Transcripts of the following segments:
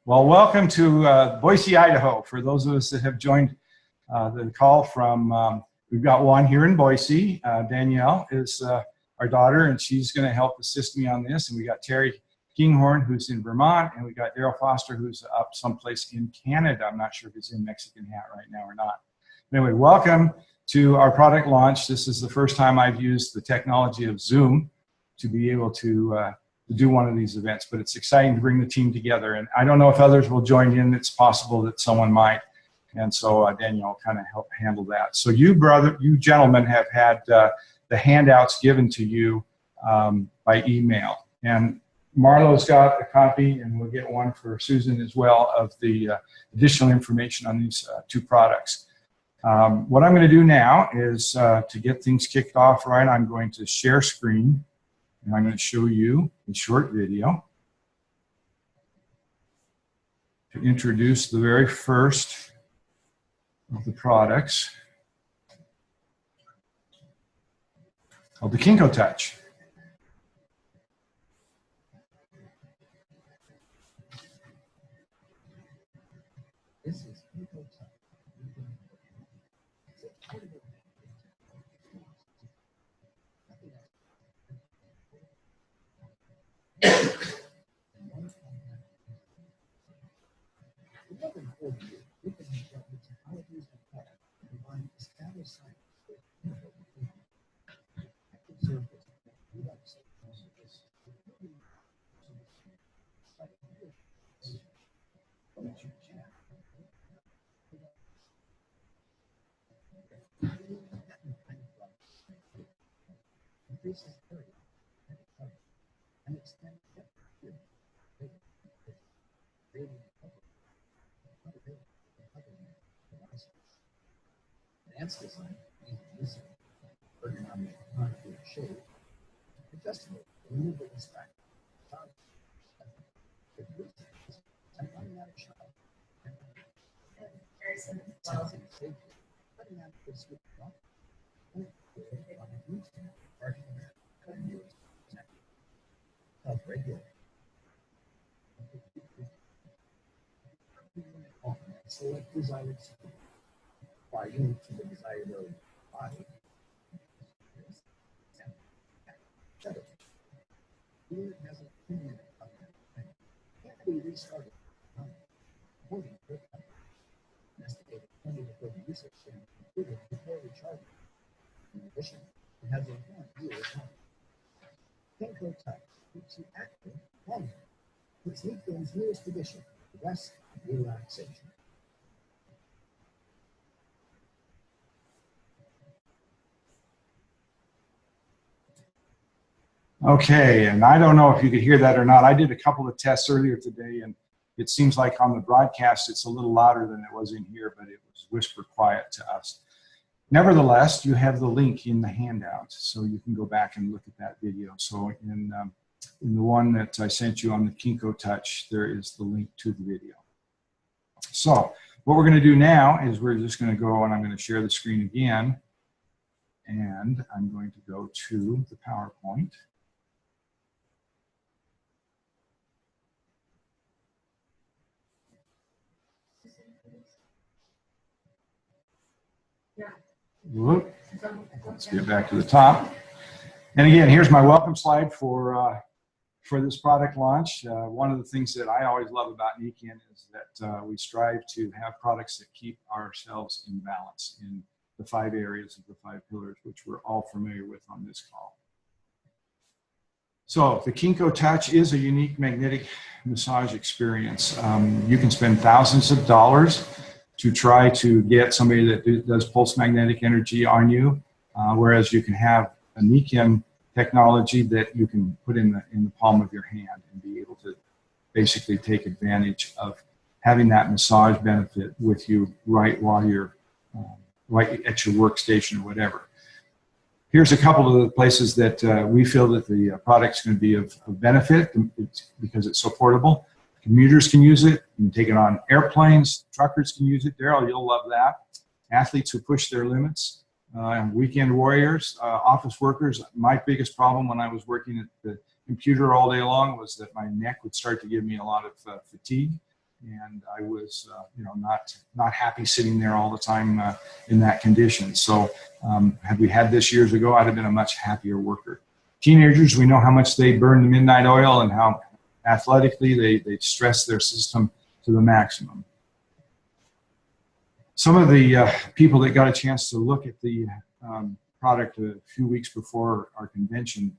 Well, welcome to Boise, Idaho. For those of us that have joined the call from, we've got one here in Boise. Danielle is our daughter, and she's going to help assist me on this. And we got Terry Kinghorn, who's in Vermont, and we got Daryl Foster, who's up someplace in Canada. I'm not sure if he's in Mexican hat right now or not. Anyway, welcome to our product launch. This is the first time I've used the technology of Zoom to be able to do one of these events, but it's exciting to bring the team together. And I don't know if others will join in. It's possible that someone might. And so Danielle will kind of help handle that. So you gentlemen have had the handouts given to you by email. And Marlo's got a copy, and we'll get one for Susan as well, of the additional information on these two products. What I'm going to do now is to get things kicked off right, I'm going to share screen. And I'm going to show you a short video to introduce the very first of the products called the Kenko Touch. This is Kenko Touch. Advanced design, using ergonomic concrete shape, adjustable, removable stack, automatic shot, sensing safety, automatic switch off, regular. Select desired speed. Apply unit to the desired body. Unit has a 10-minute uptime. Can't be restarted. Estimated 20 to 30 usage and included before recharging. In addition, it has a 1-year warranty. Kenko Touch keeps you active longer. It's Nikken's newest edition, rest and relaxation. Okay, and I don't know if you could hear that or not. I did a couple of tests earlier today, and it seems like on the broadcast it's a little louder than it was in here, but it was whisper quiet to us. Nevertheless, you have the link in the handout, so you can go back and look at that video. So in the one that I sent you on the Kenko Touch, there is the link to the video. So what we're going to do now is we're just going to go, and I'm going to share the screen again, and I'm going to go to the PowerPoint. Whoop. Let's get back to the top. And again, here's my welcome slide for this product launch. One of the things that I always love about Nikken is that we strive to have products that keep ourselves in balance in the 5 areas of the 5 pillars, which we're all familiar with on this call. So the Kenko Touch is a unique magnetic massage experience. You can spend thousands of dollars to try to get somebody that does pulse magnetic energy on you, whereas you can have a Nikken technology that you can put in the palm of your hand and be able to basically take advantage of having that massage benefit with you right while you're right at your workstation or whatever. Here's a couple of the places that we feel that the product's going to be of benefit because it's so portable. Commuters can use it. You can take it on airplanes. Truckers can use it. Daryl, you'll love that. Athletes who push their limits. Weekend warriors, office workers. My biggest problem when I was working at the computer all day long was that my neck would start to give me a lot of fatigue. and I was, not happy sitting there all the time in that condition. So had we had this years ago, I'd have been a much happier worker. Teenagers, we know how much they burn the midnight oil and how athletically they stress their system to the maximum. Some of the people that got a chance to look at the product a few weeks before our convention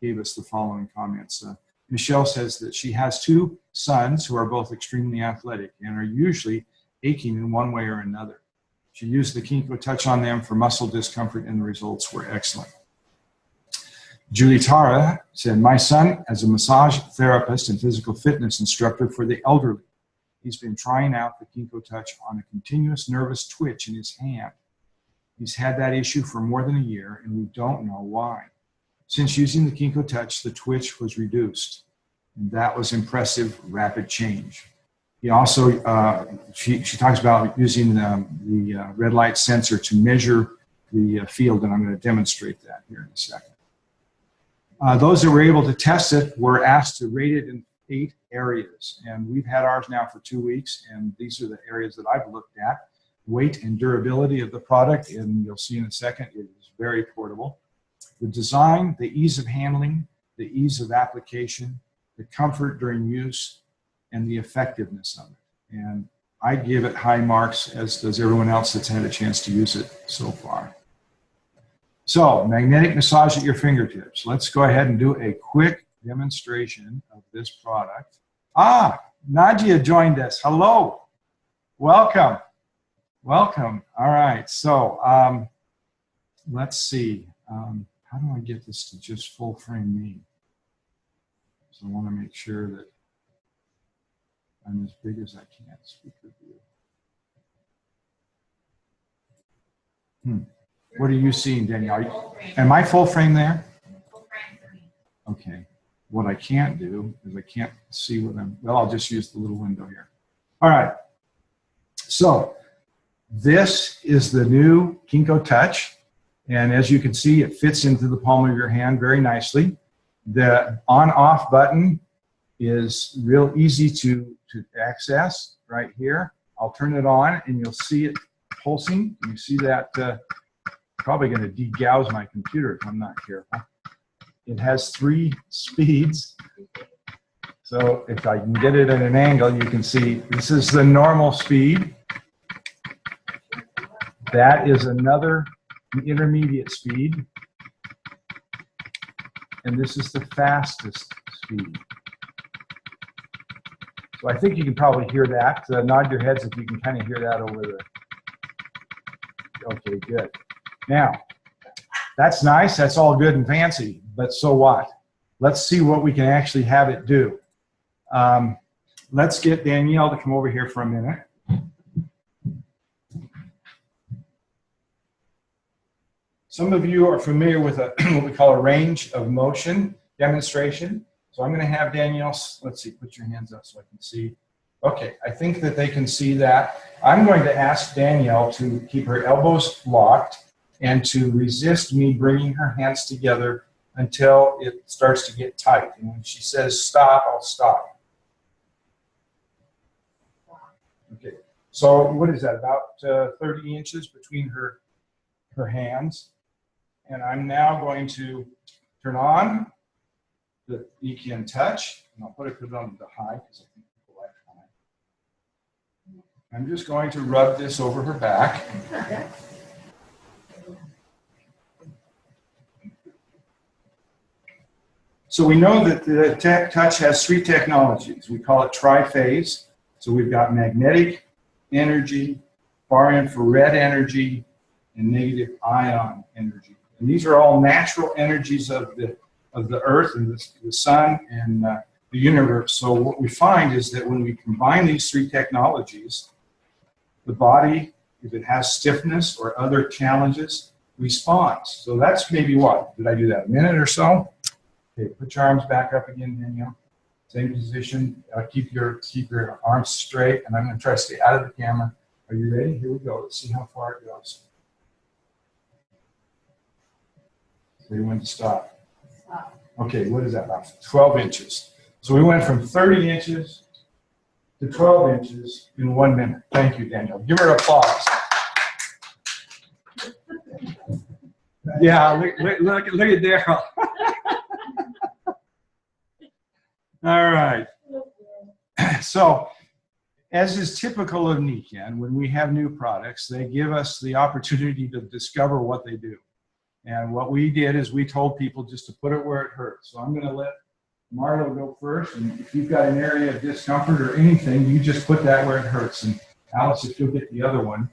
gave us the following comments. Michelle says that she has 2 sons who are both extremely athletic and are usually aching in one way or another. She used the Kenko Touch on them for muscle discomfort and the results were excellent. Julie Tara said, my son is a massage therapist and physical fitness instructor for the elderly. He's been trying out the Kenko Touch on a continuous nervous twitch in his hand. He's had that issue for more than a year and we don't know why. Since using the Kenko Touch, the twitch was reduced. And that was impressive, rapid change. He also, she talks about using the red light sensor to measure the field, and I'm going to demonstrate that here in a second. Those that were able to test it were asked to rate it in 8 areas. And we've had ours now for 2 weeks, and these are the areas that I've looked at. Weight and durability of the product, and you'll see in a second, it is very portable. The design, the ease of handling, the ease of application, the comfort during use, and the effectiveness of it. And I give it high marks, as does everyone else that's had a chance to use it so far. So, magnetic massage at your fingertips. Let's go ahead and do a quick demonstration of this product. Nadia joined us. Hello. Welcome. Welcome. All right. So, let's see. How do I get this to just full frame me? So I want to make sure that I'm as big as I can. Speaker view. What are you seeing, Danielle? Am I full frame there? Full frame for me. Okay. What I can't do is I can't see what well, I'll just use the little window here. All right. So this is the new Kenko Touch. And as you can see, it fits into the palm of your hand very nicely. The on-off button is real easy to access right here. I'll turn it on and you'll see it pulsing. You see that, probably going to degauss my computer if I'm not careful. It has 3 speeds. So if I can get it at an angle, you can see this is the normal speed. That is another intermediate speed. And this is the fastest speed. So I think you can probably hear that. Nod your heads if you can kind of hear that over the... Okay, good. Now, that's nice. That's all good and fancy. But so what? Let's see what we can actually have it do. Let's get Danielle to come over here for a minute. Some of you are familiar with what we call a range of motion demonstration. So I'm going to have Danielle, let's see, put your hands up so I can see. Okay, I think that they can see that. I'm going to ask Danielle to keep her elbows locked and to resist me bringing her hands together until it starts to get tight. And when she says stop, I'll stop. Okay, so what is that, about 30 inches between her hands? And I'm now going to turn on the Nikken Touch, and I'll put it on the high because I think people like high. I'm just going to rub this over her back. So we know that the Touch has 3 technologies. We call it TriPhase. So we've got magnetic energy, far infrared energy, and negative ion energy. And these are all natural energies of the Earth and the Sun and the universe. So what we find is that when we combine these 3 technologies, the body, if it has stiffness or other challenges, responds. So that's maybe what? Did I do that? A minute or so? Okay, put your arms back up again, Danielle. Same position. Keep your arms straight, and I'm going to try to stay out of the camera. Are you ready? Here we go. Let's see how far it goes. Say when to stop. Okay, what is that? About 12 inches. So we went from 30 inches to 12 inches in 1 minute. Thank you, Daniel. Give her applause. Yeah, look at Daryl. All right. So, as is typical of Nikken, when we have new products, they give us the opportunity to discover what they do. And what we did is we told people just to put it where it hurts. So I'm going to let Marlo go first. And if you've got an area of discomfort or anything, you just put that where it hurts. And Alice, if you'll get the other one.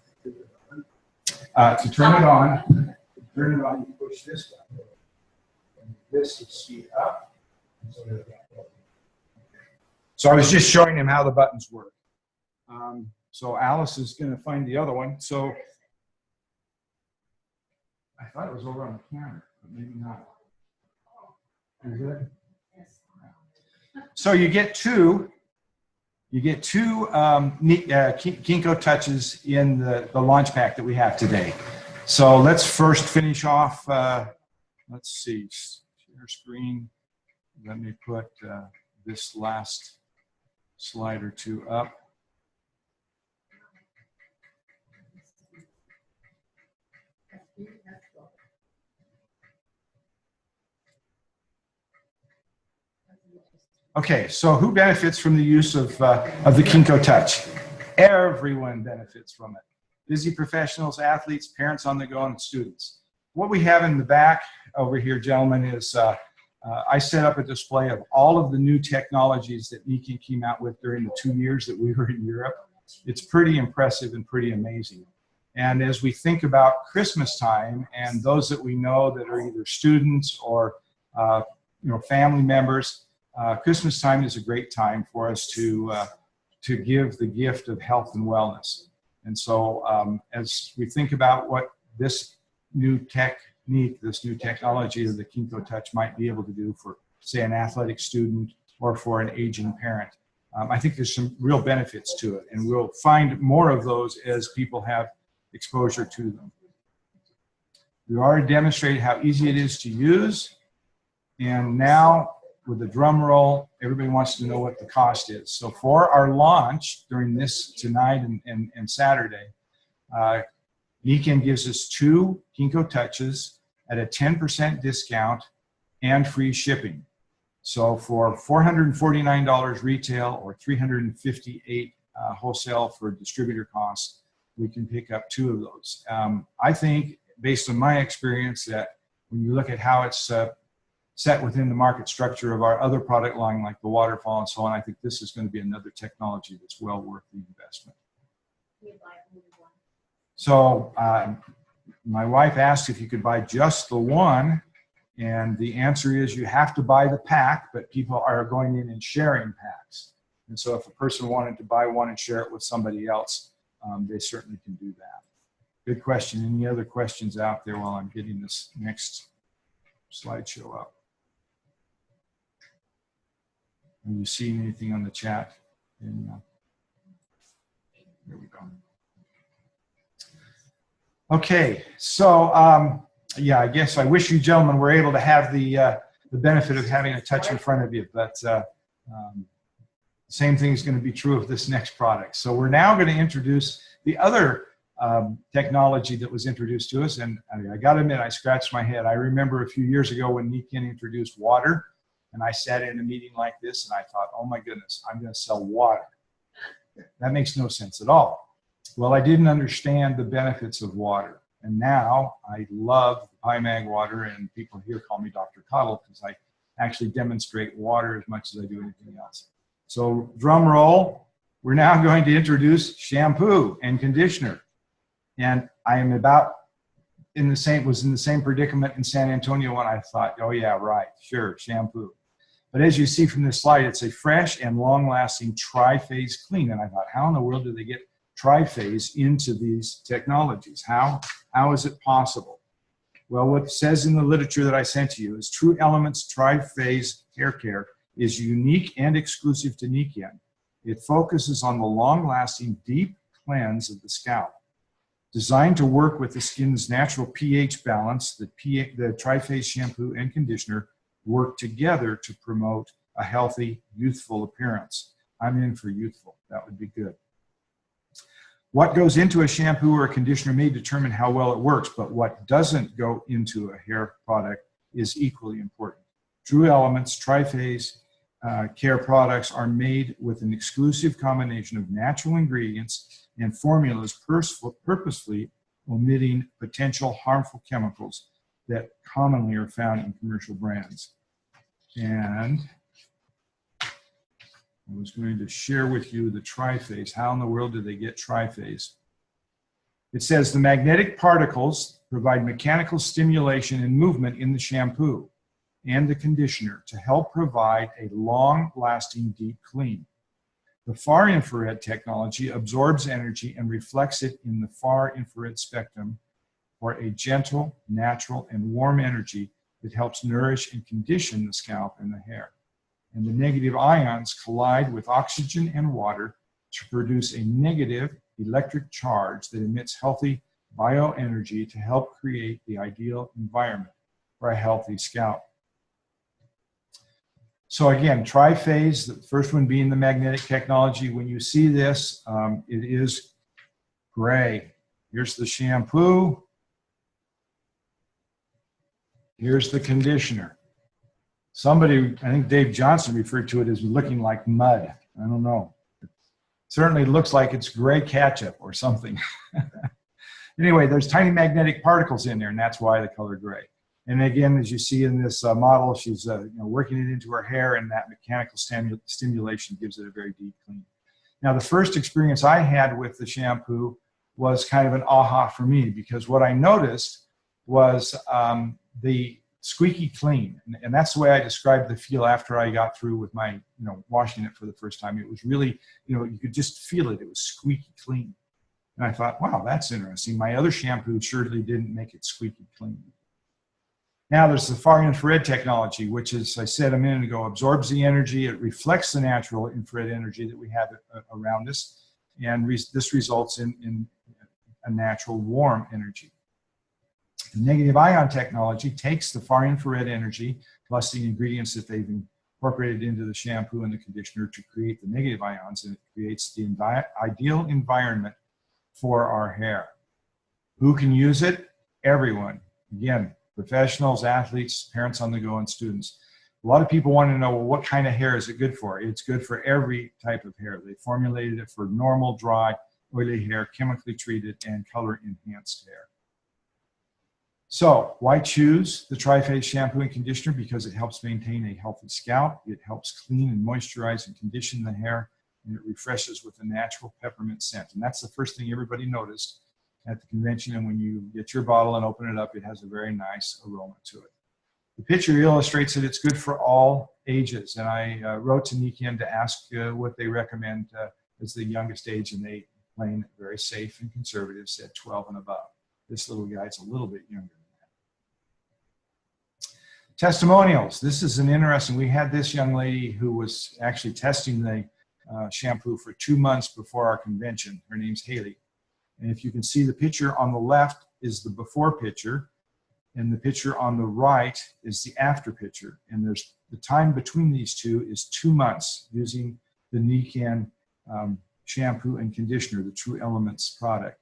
To turn it on, you push this button. And this is speed up. So I was just showing him how the buttons work. So Alice is going to find the other one. So I thought it was over on the camera, but maybe not. Is it? So you get two Kenko touches in the launch pack that we have today. So let's first finish off. Let's see, share screen. Let me put this last slide or two up. Okay, so who benefits from the use of the Kenko Touch? Everyone benefits from it. Busy professionals, athletes, parents on the go, and students. What we have in the back over here, gentlemen, is I set up a display of all of the new technologies that Nikken came out with during the 2 years that we were in Europe. It's pretty impressive and pretty amazing. And as we think about Christmas time and those that we know that are either students or family members, Christmas time is a great time for us to give the gift of health and wellness. And so as we think about what this new technique, this new technology of the Kenko Touch might be able to do for, say, an athletic student or for an aging parent, I think there's some real benefits to it. And we'll find more of those as people have exposure to them. We've already demonstrated how easy it is to use. And now, with the drum roll, everybody wants to know what the cost is. So for our launch during this tonight and Saturday, Nikken gives us 2 Kenko Touches at a 10% discount and free shipping. So for $449 retail or $358 wholesale for distributor costs, we can pick up 2 of those. I think, based on my experience, that when you look at how it's set within the market structure of our other product line, like the waterfall and so on, I think this is going to be another technology that's well worth the investment. So my wife asked if you could buy just the one, and the answer is you have to buy the pack, but people are going in and sharing packs. And so if a person wanted to buy one and share it with somebody else, they certainly can do that. Good question. Any other questions out there while I'm getting this next slideshow up? Are you seeing anything on the chat? And, there we go. Okay, so yeah, I guess I wish you gentlemen were able to have the benefit of having a touch in front of you, but same thing is going to be true of this next product. So we're now going to introduce the other technology that was introduced to us, and I got to admit, I scratched my head. I remember a few years ago when Nikken introduced water, and I sat in a meeting like this, and I thought, oh my goodness, I'm going to sell water. That makes no sense at all. Well, I didn't understand the benefits of water, and now I love PyMag water, and people here call me Dr. Cottle because I actually demonstrate water as much as I do anything else. So drum roll, we're now going to introduce shampoo and conditioner. And I am about was in the same predicament in San Antonio when I thought, oh yeah, right, sure, shampoo. But as you see from this slide, it's a fresh and long-lasting TriPhase clean. And I thought, how in the world do they get TriPhase into these technologies? How is it possible? Well, what it says in the literature that I sent to you is True Elements TriPhase Hair Care is unique and exclusive to Nikken. It focuses on the long-lasting deep cleanse of the scalp. Designed to work with the skin's natural pH balance, the TriPhase shampoo and conditioner work together to promote a healthy, youthful appearance. I'm in for youthful. That would be good. What goes into a shampoo or a conditioner may determine how well it works, but what doesn't go into a hair product is equally important. True Elements TriPhase care products are made with an exclusive combination of natural ingredients and formulas purposefully omitting potential harmful chemicals that commonly are found in commercial brands. And I was going to share with you the TriPhase. How in the world did they get TriPhase? It says the magnetic particles provide mechanical stimulation and movement in the shampoo and the conditioner to help provide a long-lasting deep clean. The far infrared technology absorbs energy and reflects it in the far infrared spectrum for a gentle, natural, and warm energy that helps nourish and condition the scalp and the hair. And the negative ions collide with oxygen and water to produce a negative electric charge that emits healthy bioenergy to help create the ideal environment for a healthy scalp. So again, TriPhase, the first one being the magnetic technology. When you see this, it is gray. Here's the shampoo. Here's the conditioner. Somebody, I think Dave Johnson referred to it as looking like mud. I don't know. It certainly looks like it's gray ketchup or something. Anyway, there's tiny magnetic particles in there, and that's why the color gray. And again, as you see in this model, she's working it into her hair, and that mechanical stimulation gives it a very deep clean. Now, the first experience I had with the shampoo was kind of an aha for me, because what I noticed was the squeaky clean. And that's the way I described the feel after I got through with my, washing it for the first time. It was really, you could just feel it. It was squeaky clean. And I thought, wow, that's interesting. My other shampoo surely didn't make it squeaky clean. Now there's the far infrared technology, which, as I said a minute ago, absorbs the energy. It reflects the natural infrared energy that we have around us. And this results in a natural warm energy. The negative ion technology takes the far infrared energy plus the ingredients that they've incorporated into the shampoo and the conditioner to create the negative ions, and it creates the ideal environment for our hair. Who can use it? Everyone. Again, professionals, athletes, parents on the go, and students. A lot of people want to know, well, what kind of hair is it good for? It's good for every type of hair. They formulated it for normal, dry, oily hair, chemically treated, and color-enhanced hair. So why choose the TriPhase shampoo and conditioner? Because it helps maintain a healthy scalp. It helps clean and moisturize and condition the hair, and it refreshes with a natural peppermint scent. And that's the first thing everybody noticed at the convention. And when you get your bottle and open it up, it has a very nice aroma to it. The picture illustrates that it's good for all ages. And I wrote to Nikken to ask what they recommend as the youngest age, and they, playing very safe and conservative, said 12 and above. This little guy's a little bit younger. Testimonials. This is an interesting, we had this young lady who was actually testing the shampoo for 2 months before our convention. Her name's Haley. And if you can see, the picture on the left is the before picture, and the picture on the right is the after picture. And there's the time between these two is 2 months using the Nikken shampoo and conditioner, the True Elements product.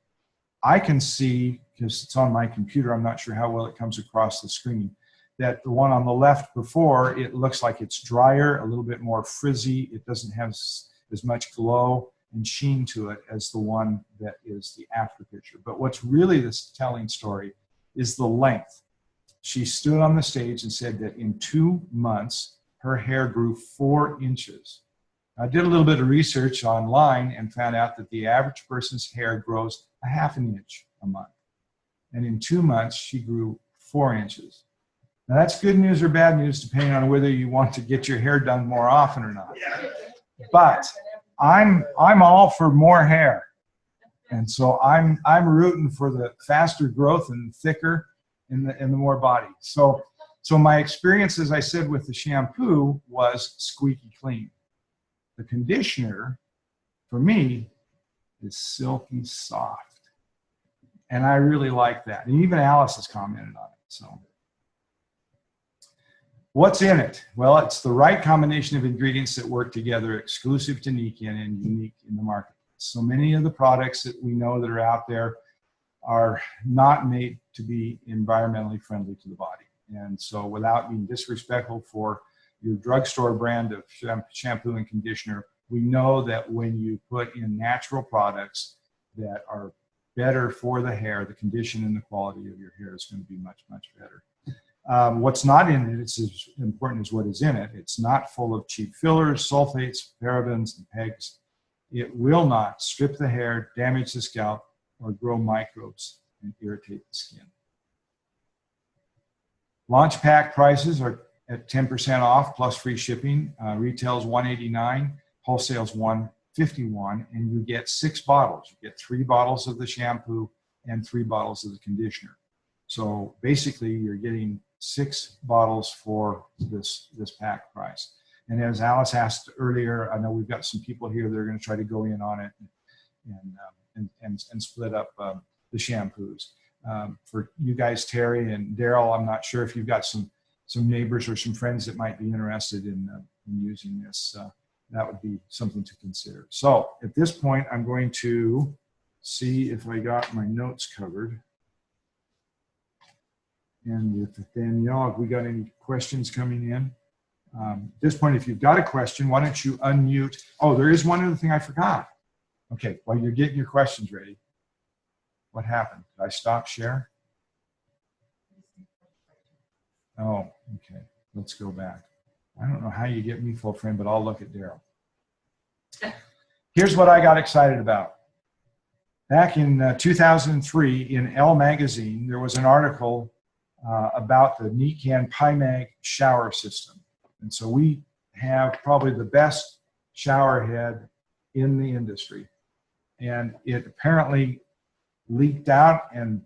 I can see, because it's on my computer, I'm not sure how well it comes across the screen, that the one on the left before, it looks like it's drier, a little bit more frizzy. It doesn't have as much glow and sheen to it as the one that is the after picture. But what's really this telling story is the length. She stood on the stage and said that in 2 months, her hair grew 4 inches. I did a little bit of research online and found out that the average person's hair grows a ½ an inch a month. And in 2 months, she grew 4 inches. Now that's good news or bad news, depending on whether you want to get your hair done more often or not. But I'm all for more hair. And so I'm rooting for the faster growth and thicker and the more body. So my experience, as I said, with the shampoo was squeaky clean. The conditioner, for me, is silky soft. And I really like that. And even Alice has commented on it. So What's in it? Well, it's the right combination of ingredients that work together, exclusive to Nikken and unique in the market. So many of the products that we know that are out there are not made to be environmentally friendly to the body. And so without being disrespectful for your drugstore brand of shampoo and conditioner, we know that when you put in natural products that are better for the hair, the condition and the quality of your hair is going to be much, much better. What's not in it, it's as important as what is in it. It's not full of cheap fillers, sulfates, parabens, and PEGs. It will not strip the hair, damage the scalp, or grow microbes and irritate the skin. Launch pack prices are at 10% off plus free shipping. Retails $189, wholesales $151, and you get 6 bottles. You get 3 bottles of the shampoo and 3 bottles of the conditioner. So basically, you're getting 6 bottles for this pack price. And as Alice asked earlier, I know we've got some people here that are going to try to go in on it and split up the shampoos. For you guys, Terry and Daryl, I'm not sure if you've got some neighbors or some friends that might be interested in using this. That would be something to consider. So at this point, I'm going to see if I got my notes covered. And with Danielle, have we got any questions coming in? At this point, if you've got a question, why don't you unmute? Oh, there is one other thing I forgot. Okay, while you're getting your questions ready, what happened? Did I stop share? Oh, okay. Let's go back. I don't know how you get me full frame, but I'll look at Daryl. Here's what I got excited about. Back in 2003 in Elle magazine, there was an article about the Nikken PiMag shower system. And so we have probably the best shower head in the industry. And it apparently leaked out, and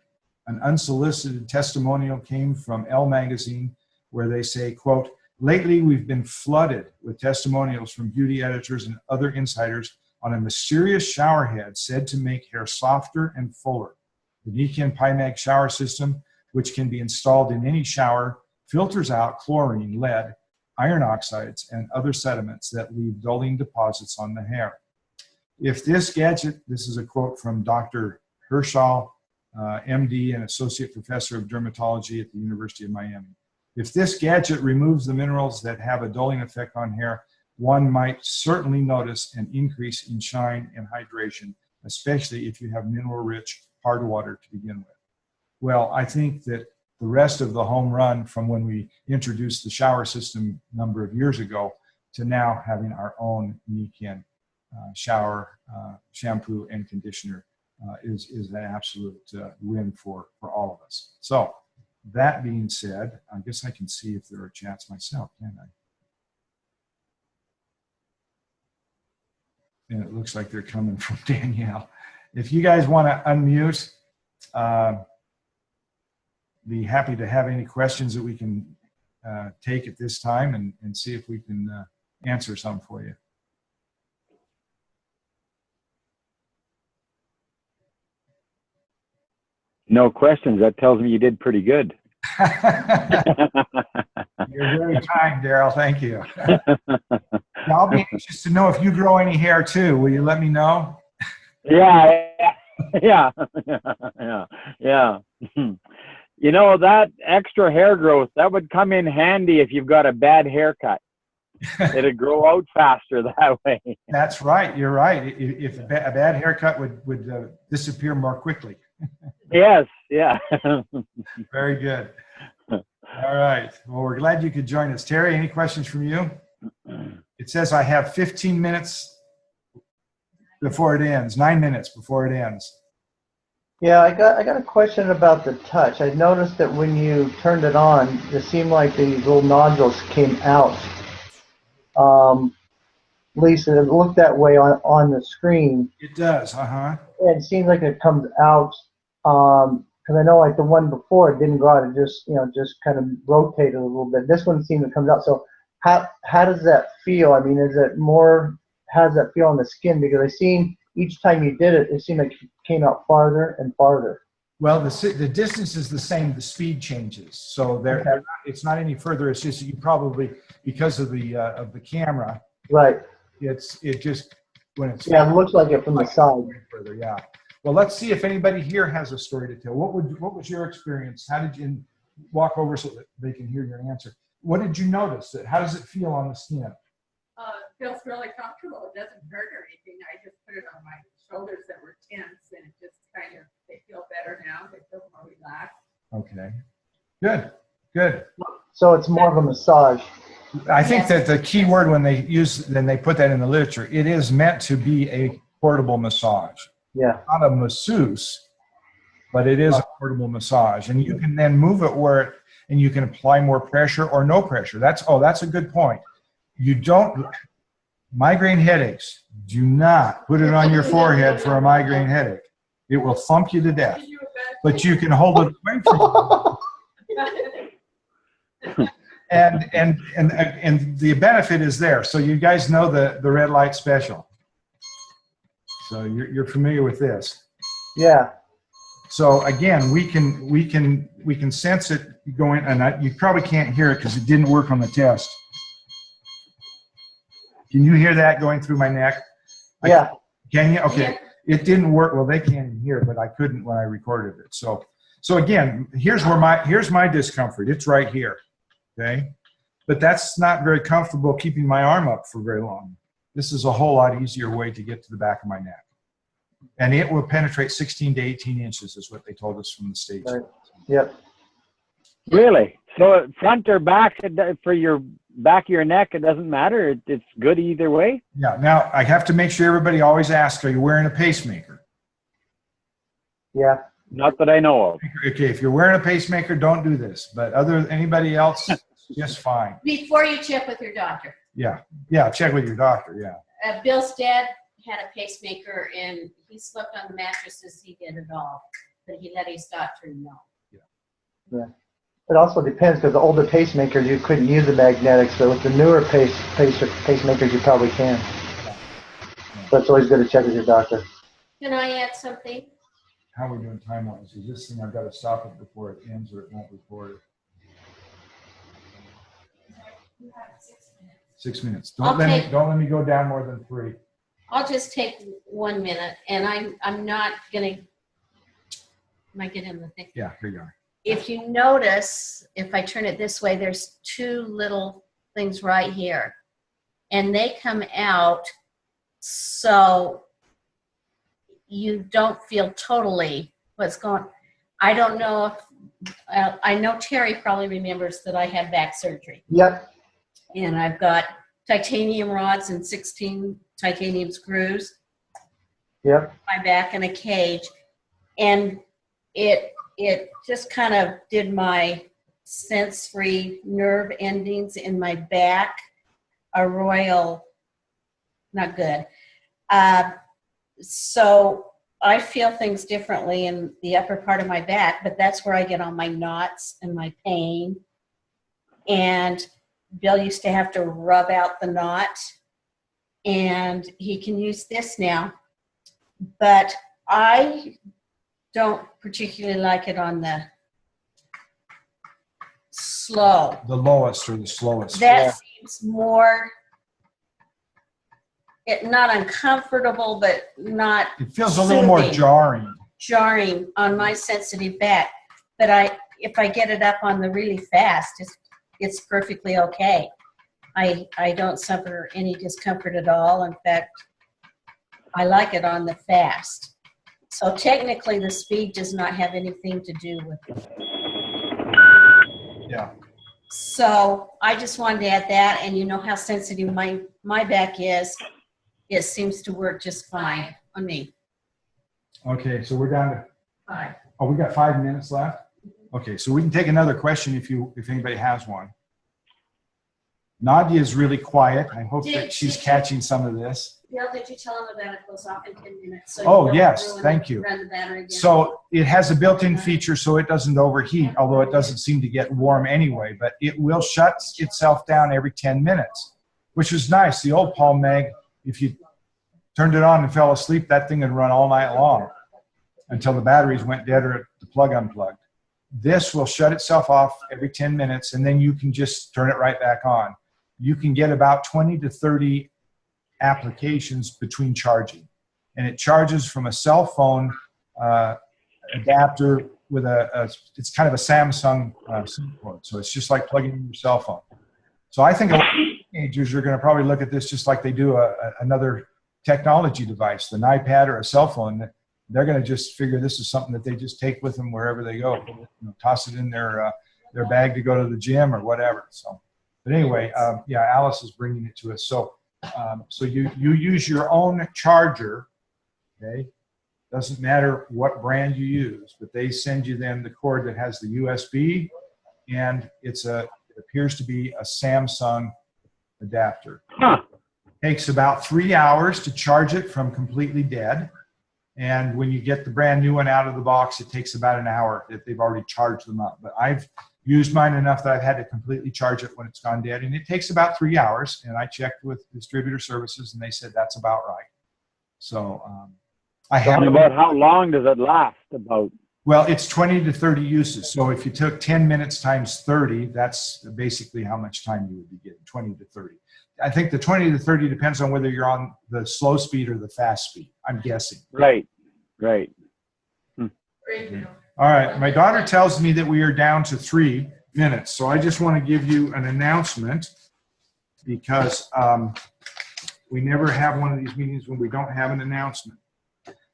an unsolicited testimonial came from Elle magazine where they say, quote, "Lately we've been flooded with testimonials from beauty editors and other insiders on a mysterious shower head said to make hair softer and fuller. The Nikken PiMag shower system, which can be installed in any shower, filters out chlorine, lead, iron oxides, and other sediments that leave dulling deposits on the hair. If this gadget," this is a quote from Dr. Herschel, MD and Associate Professor of Dermatology at the University of Miami. "If this gadget removes the minerals that have a dulling effect on hair, one might certainly notice an increase in shine and hydration, especially if you have mineral-rich hard water to begin with." Well, I think that the rest of the home run from when we introduced the shower system a number of years ago to now having our own Nikken shower shampoo and conditioner is an absolute win for all of us. So that being said, I guess I can see if there are chats myself, can't I? And it looks like they're coming from Danielle. If you guys want to unmute, be happy to have any questions that we can take at this time and see if we can answer some for you. No questions. That tells me you did pretty good. You're very kind, Daryl. Thank you. I'll be anxious to know if you grow any hair too. Will you let me know? Yeah. You know, that extra hair growth, that would come in handy if you've got a bad haircut. It'd grow out faster that way. That's right. You're right. If a bad haircut would disappear more quickly. Yes, yeah. Very good. All right. Well, we're glad you could join us. Terry, any questions from you? It says I have 15 minutes before it ends, 9 minutes before it ends. Yeah, I got a question about the touch. I noticed that when you turned it on, it seemed like the little nodules came out. At least it looked that way on the screen. It does, uh-huh. It seems like it comes out, because I know like the one before it didn't go out. It just just kind of rotated a little bit. This one seemed to come out. So how does that feel? I mean, is it more? How does that feel on the skin? Because I seen each time you did it, it seemed like it came out farther and farther. Well, the distance is the same. The speed changes, so it's not any further. It's just that you probably, because of the camera, Right. it just when it's Yeah, it looks like it from the side. further. Yeah. Well, let's see if anybody here has a story to tell. What was your experience? How did you walk over so that they can hear your answer? What did you notice? How does it feel on the skin? Feels really comfortable. It doesn't hurt or anything. I just put it on my shoulders that were tense, and it just kind of, they feel better now. They feel more relaxed. Okay. Good. So it's more of a massage. I think that the key word when they put that in the literature, it is meant to be a portable massage. Yeah. Not a masseuse, but it is a portable massage. And you can then move it and you can apply more pressure or no pressure. That's a good point. Migraine headaches, do not put it on your forehead for a migraine headache. It will thump you to death. But you can hold it away from you. And the benefit is there. So you guys know the red light special. So you're familiar with this. Yeah. So again, we can sense it going, and you probably can't hear it because it didn't work on the test. Can you hear that going through my neck? Yeah. Can you? Okay. It didn't work. Well, they can't even hear it, but I couldn't when I recorded it. So again, here's my discomfort. It's right here. Okay. But that's not very comfortable keeping my arm up for very long. This is a whole lot easier way to get to the back of my neck. And it will penetrate 16 to 18 inches is what they told us from the States. Right. Yep. Really? So front or back, for your back of your neck, it doesn't matter? It's good either way? Yeah. Now, I have to make sure everybody always asks, are you wearing a pacemaker? Yeah. Not that I know of. Okay, if you're wearing a pacemaker, don't do this. But anybody else, just fine. Before you check with your doctor. Yeah, check with your doctor, yeah. Bill's dad had a pacemaker, and he slept on the mattresses. He did it all, but he let his doctor know. Yeah. It also depends, because the older pacemakers, you couldn't use the magnetics, but with the newer pacemakers, you probably can. So it's always good to check with your doctor. Can I add something? How are we doing time-wise? Is this thing, I've got to stop it before it ends or it won't record it? 6 minutes. Don't let me go down more than 3. I'll just take 1 minute, and I'm not gonna. Am I getting the thing? Yeah, here you are. If you notice, if I turn it this way, there's 2 little things right here, and they come out, so you don't feel totally what's going. I don't know if I know Terry probably remembers that I had back surgery. Yep. And I've got titanium rods and 16 titanium screws. Yep. My back in a cage, and it just kind of did my sensory nerve endings in my back a royal, not good. So I feel things differently in the upper part of my back, but that's where I get all my knots and my pain. And Bill used to have to rub out the knot, and he can use this now. But I don't particularly like it on the slow. The lowest or the slowest. That seems more, not uncomfortable, but not It feels a little more soothing. jarring. On my sensitive back. But if I get it up on the really fast, it's perfectly okay. I don't suffer any discomfort at all. In fact, I like it on the fast. So technically, the speed does not have anything to do with it. Yeah. So I just wanted to add that, and you know how sensitive my back is. It seems to work just fine on me. Okay, so we're down to. 5. Oh, we got 5 minutes left. Okay, so we can take another question if anybody has one. Nadia is really quiet. I hope that she's catching some of this. Bill, did you tell him about it goes off in 10 minutes? So Oh, yes, thank you. Run the battery again. So it has a built-in feature so it doesn't overheat, although it doesn't seem to get warm anyway, but it will shut itself down every 10 minutes, which is nice. The old Palm Mag, if you turned it on and fell asleep, that thing would run all night long. until the batteries went dead or the plug unplugged. This will shut itself off every 10 minutes, and then you can just turn it right back on. You can get about 20 to 30 applications between charging. And it charges from a cell phone adapter with it's kind of a Samsung SIM port. So it's just like plugging in your cell phone. So I think a lot of teenagers are going to probably look at this just like they do another technology device, an iPad or a cell phone. They're going to just figure this is something that they just take with them wherever they go. You know, toss it in their bag to go to the gym or whatever. So, but anyway, yeah, Alice is bringing it to us. So, so you use your own charger. Okay, doesn't matter what brand you use, but they send you then the cord that has the USB, and it appears to be a Samsung adapter. Huh. Takes about 3 hours to charge it from completely dead. And when you get the brand new one out of the box, it takes about an hour if they've already charged them up. But I've used mine enough that I've had to completely charge it when it's gone dead. And it takes about 3 hours. And I checked with distributor services, and they said that's about right. So I have. And about how long does it last? About. Well, it's 20 to 30 uses. So if you took 10 minutes times 30, that's basically how much time you would be getting, 20 to 30. I think the 20 to 30 depends on whether you're on the slow speed or the fast speed, I'm guessing. Right, right. All right, my daughter tells me that we are down to 3 minutes. So I just want to give you an announcement because we never have one of these meetings when we don't have an announcement.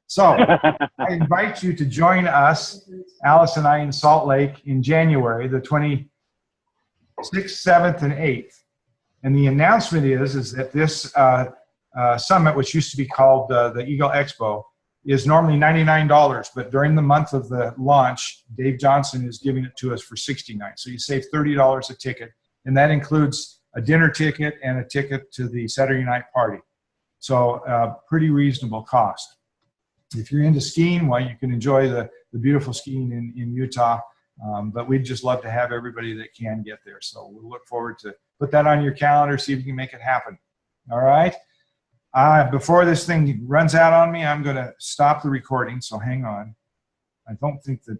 So I invite you to join us, Alice and I, in Salt Lake in January, the 26th, 7th, and 8th. And the announcement is that this summit, which used to be called the Eagle Expo, is normally $99, but during the month of the launch, Dave Johnson is giving it to us for $69. So you save $30 a ticket, and that includes a dinner ticket and a ticket to the Saturday night party. So pretty reasonable cost. If you're into skiing, well, you can enjoy the beautiful skiing in Utah, but we'd just love to have everybody that can get there. So we'll look forward to put that on your calendar, see if you can make it happen. All right? Before this thing runs out on me, I'm going to stop the recording, so hang on. I don't think that